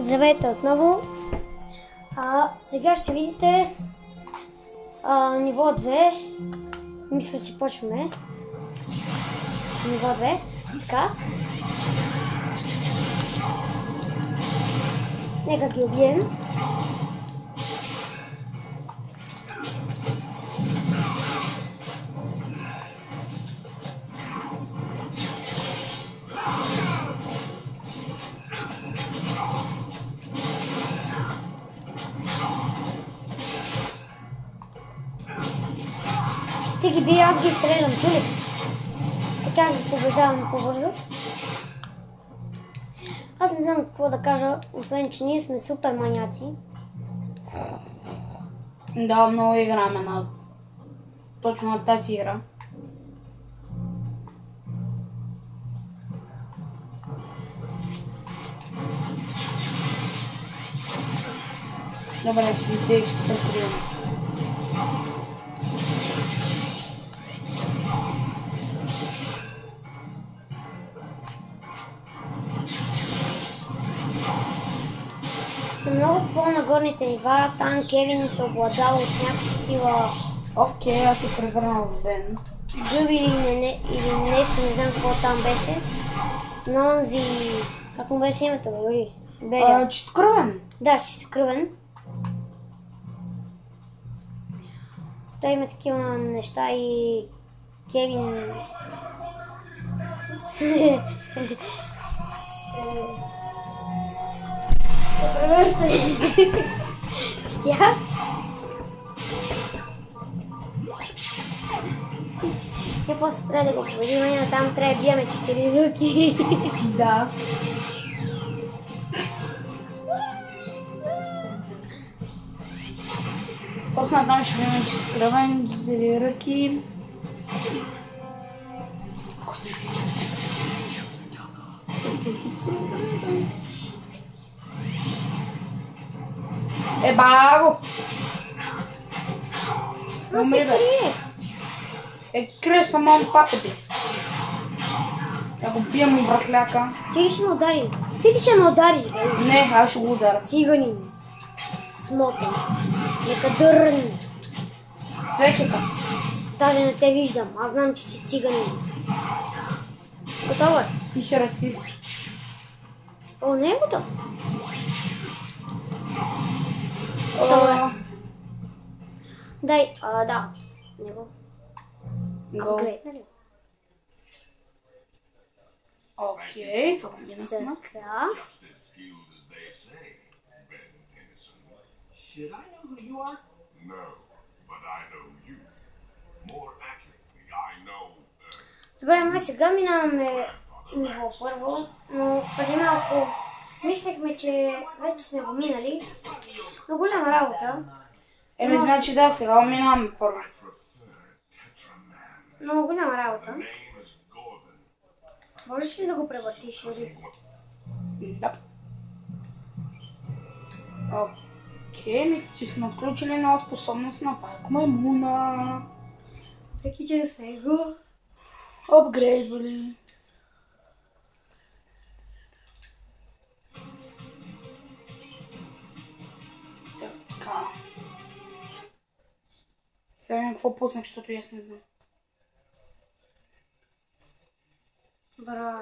Здравейте отново. Сега ще видите ниво 2. Мисля, че почваме. Ниво 2. Така. Нека ги убием. Ти ги бия, аз ги стрелям, чули? Така ги побежавам по-бързо. Аз не знам какво да кажа, освен че ние сме супер маняци. Да, много играме на точно на тази игра. Добре, ще видиш като приема. Много по-нагорните нива, там Кевин се обладава от някакви такива... Окей, аз се превърнал в Бен. Гъби или нещо, не знам какво там беше. Но онзи... Как му беше името, бе, Юри? Берия. Чистокръвен. Да, чистокръвен. Той има такива неща и Кевин... се превръща в тях. И после трябва да го победим, но там трябва да биеме 4 руки. Да. После там ще видим чистокръвен, 4 ръки. Баго! Но се крие. Крие само папите. Да го бием му братляка. Ти ли ще ме удари? Ти ли ще ме удариш, бе? Не, аз ще го ударя. Цигани. Смотан. Нека дърни. Цвекета. Даже не те виждам. Аз знам, че си цигани. Готово е. Ти си расист. О, не е готов. Готово е. Дай, да. Него. Апгрейдна ли? Окей, това минахме. Така. Should I know who you are? No, but I know you. More accurately, I know. Добре, май сега минаваме ниво първо, но преди малко мислехме, че вече сме го минали. Но голяма работа. Значи да, сега минаваме първо. Много голяма работа. Можеш ли да го превъртиш, Юри? Да. Окей, мисля, че сме отключили нова способност на пак маймуна. Въпреки, че не сме го апгрейдвали. Така. Сега видим какво пуснах, защото аз не знам. Браво.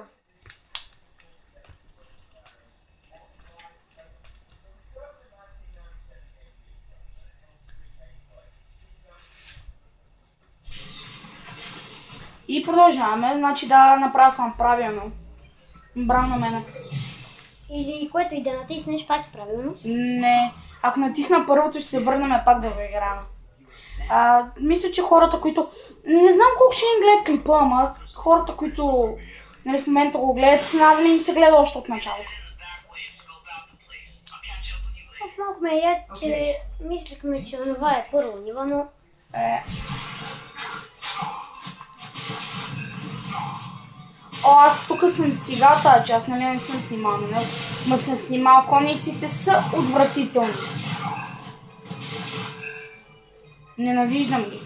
И продължаваме, значи да направя съм правилно. Браво на мене. Или което и да натиснеш, пак е правилно. Не, ако натисна първото, ще се върнем пак да го играем. Мисля, че хората, които... Не знам колко ще им гледат клипа, ама хората, които в момента го гледат, надали им се гледа още от началото. В малко ме я, че мислихме, че това е първо ниво, но... Аз тук съм стигал тази част, нали не съм снимал, но съм снимал, конниците са отвратителни. Ненавиждам ги.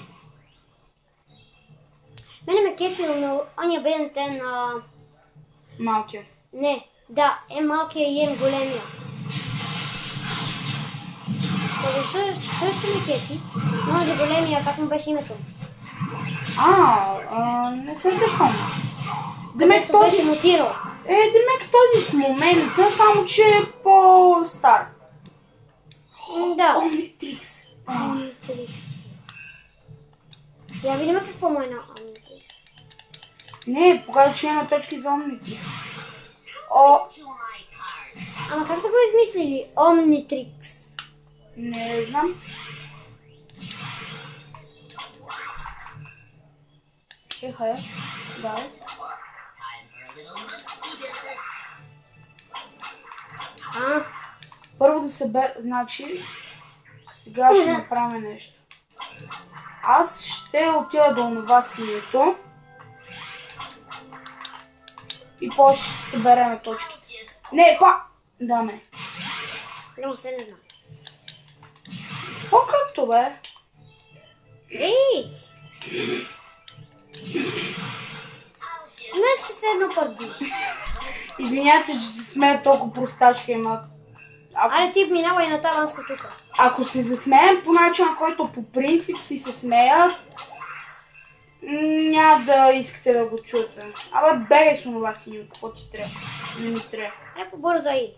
Мене ме кефил на ония беден на... Малкия. Не, да, е малкия и е големия. Също ми кефи, но за големия, как му беше името? Не се сещам. Демек Който беше този... мутирал. Демек този в момента, само че е по-стар. Да. Omnitrix. Omnitrix. Я видим какво му е на Omnitrix. Не, показва, че има точки за Omnitrix. Ама как са го измислили? Omnitrix. Не знам. Да. Първо да събер, значи, сега ще направим нещо. Аз ще отида до онова синето и после ще съберем точките. Не, даме. Но се не знам. Какво както бе? Ей! Смееш се едно парди. Извинявайте, че се смеят толкова простачка имат. Аре ти минава и на таланса тук. Ако се засмеем по начина, който по принцип си се смеят, няма да искате да го чуете. Абе, бегай с онова синьо, какво ти трябва? Не ми трябва. Не побързай.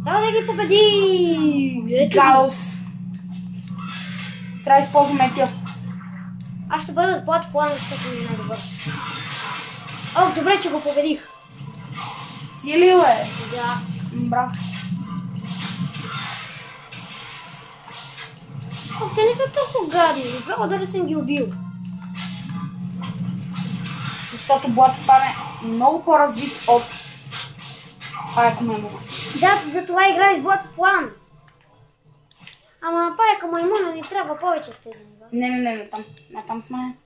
Трябва да ги победи! Гаус! Трябва да използваме тия. Аз ще бъда с Блад План, защото ми е най-добър. Добре, че го победих. Ти ли бе? Да. Браво. Те не са толкова гадни. С два удара съм ги убил. Защото Блато Пан е много по-развит от Паяко Маймуна. Да, затова играе с Блад План. Ама Паяко Маймуна ни трябва повече в тези нива. Не там. Не там сме.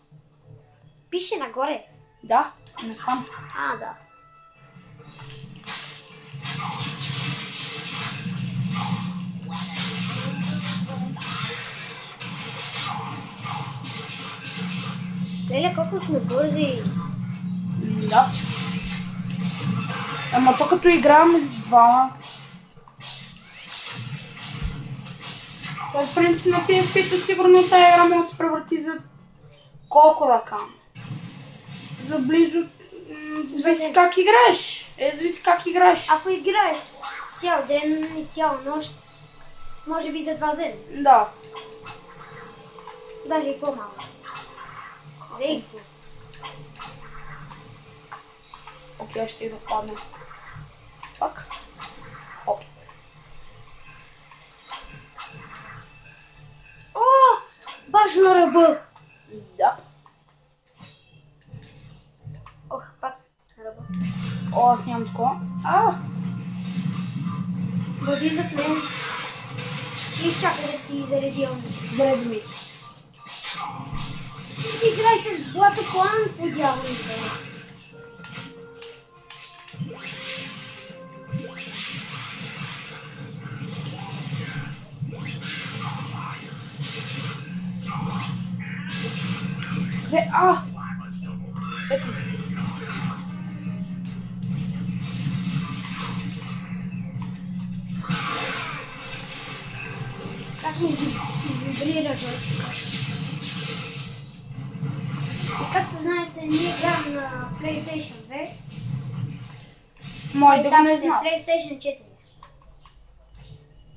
Пише нагоре. Да, не сам. Да. Леле, колко сме бързи. Да. Ама то като играем с двама. Той в принцип на PSP-то сигурно тая игра може да се превърти за колко да кам. За близо... Зависи как играеш. Зависи как играеш. Ако играеш цял ден и цяла нощ, може би за 2 дена. Да. Даже и по-малко. За игро. Окей, ще и да падна. Пак. Хоп. Баш на ръба. Да. Пак на ръба. Аз нямам такова. Бъди зад мен. И изчакай да ти зареди Omnitrix. Заради мисля. Играй с Блато План по дяволите. Ето. Как ми извибрира джойстика. И както знаете, ние играем на PlayStation 2. Мой да Там не се знам. PlayStation 4.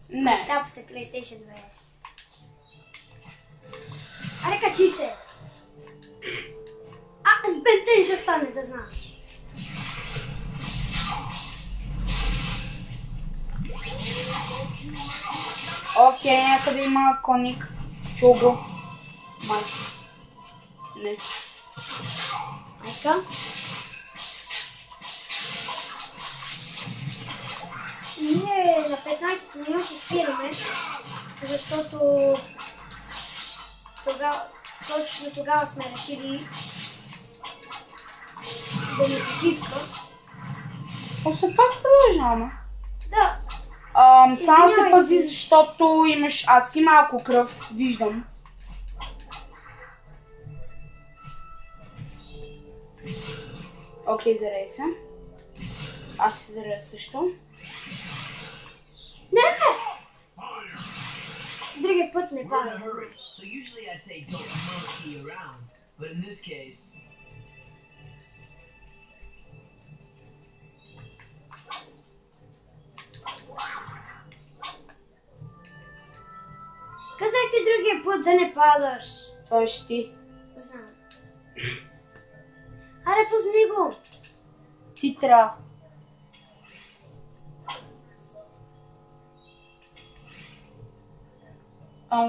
Не. Там се PlayStation 2. Аре, качи се! С Бентен ще стане, да знаеш. Окей, някъде има коник. Чул го. Май. Не. Майка. Ние на 15 минути спираме, защото точно тогава сме решили да ни почивка. После пак продължаваме. Да. Само се Извинявай пази, се. защото имаш адски малко кръв. Виждам. Окей, зарей се. Аз ще се зарея също. Не! не We're in пада. a hurry, so usually I'd say don't monkey around. But in this case, Казах ти другия път да не падаш. Това ще ти. Знам. Аре, пусни го. Ти трябва.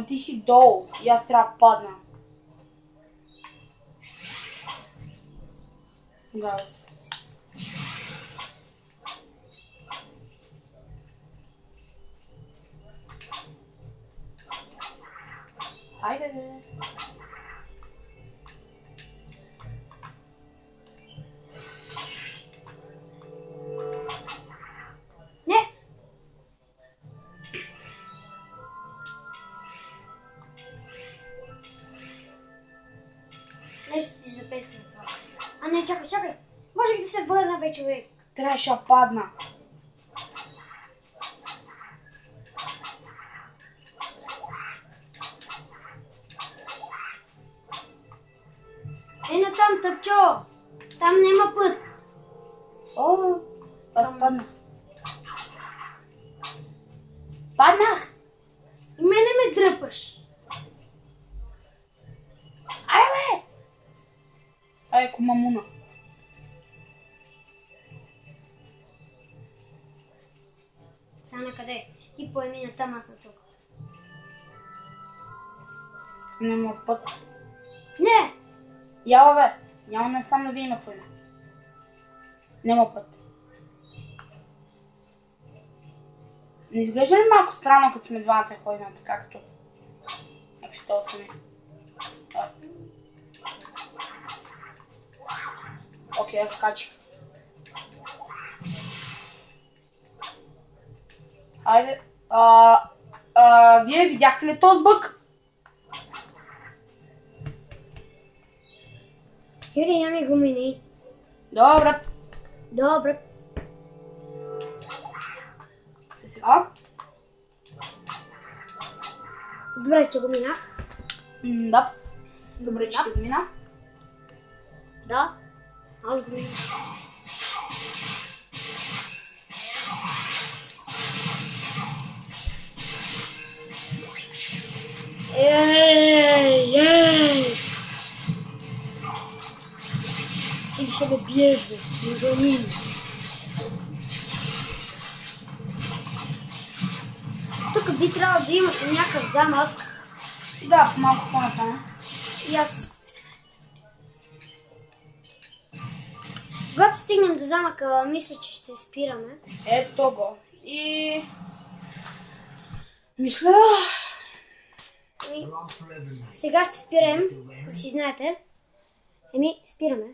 Ти си долу и аз трябва да падна. Газ. Хайде. Не. Нещо ти записа това. А не, чакай, чакай. Можех да се върна, бе, човек. Трябваше да падна. Натам, тъпчо. Там нема път. О, аз паднах. Паднах! И мене ме дръпаш. Айде! Ай, комамуна. Сега на къде? Ти поеми натам, аз на тук. Нема път. Не! Яла бе, нямаме само да има какво има. Нема път. Не изглежда ли малко странно, като сме двамата ходим така, като... Ако ще това сами. Окей, аз скачих. Хайде. Вие видяхте ли този бък? Юри, я ми го мини. Добре. Добре. Сега. Добре, че го минах. Да. Добре, че го мина. Да. Аз го минах. Ей, ей! Ти ще го биеш, бе, ти го мина. Тук би трябвало да имаш някакъв замък. Да, малко по-натам. И аз... Когато стигнем до замъка, мисля, че ще спираме. Ето го. И... Мисля... Еми, we're off forever now. сега ще спирем, да си знаете. Еми, спираме.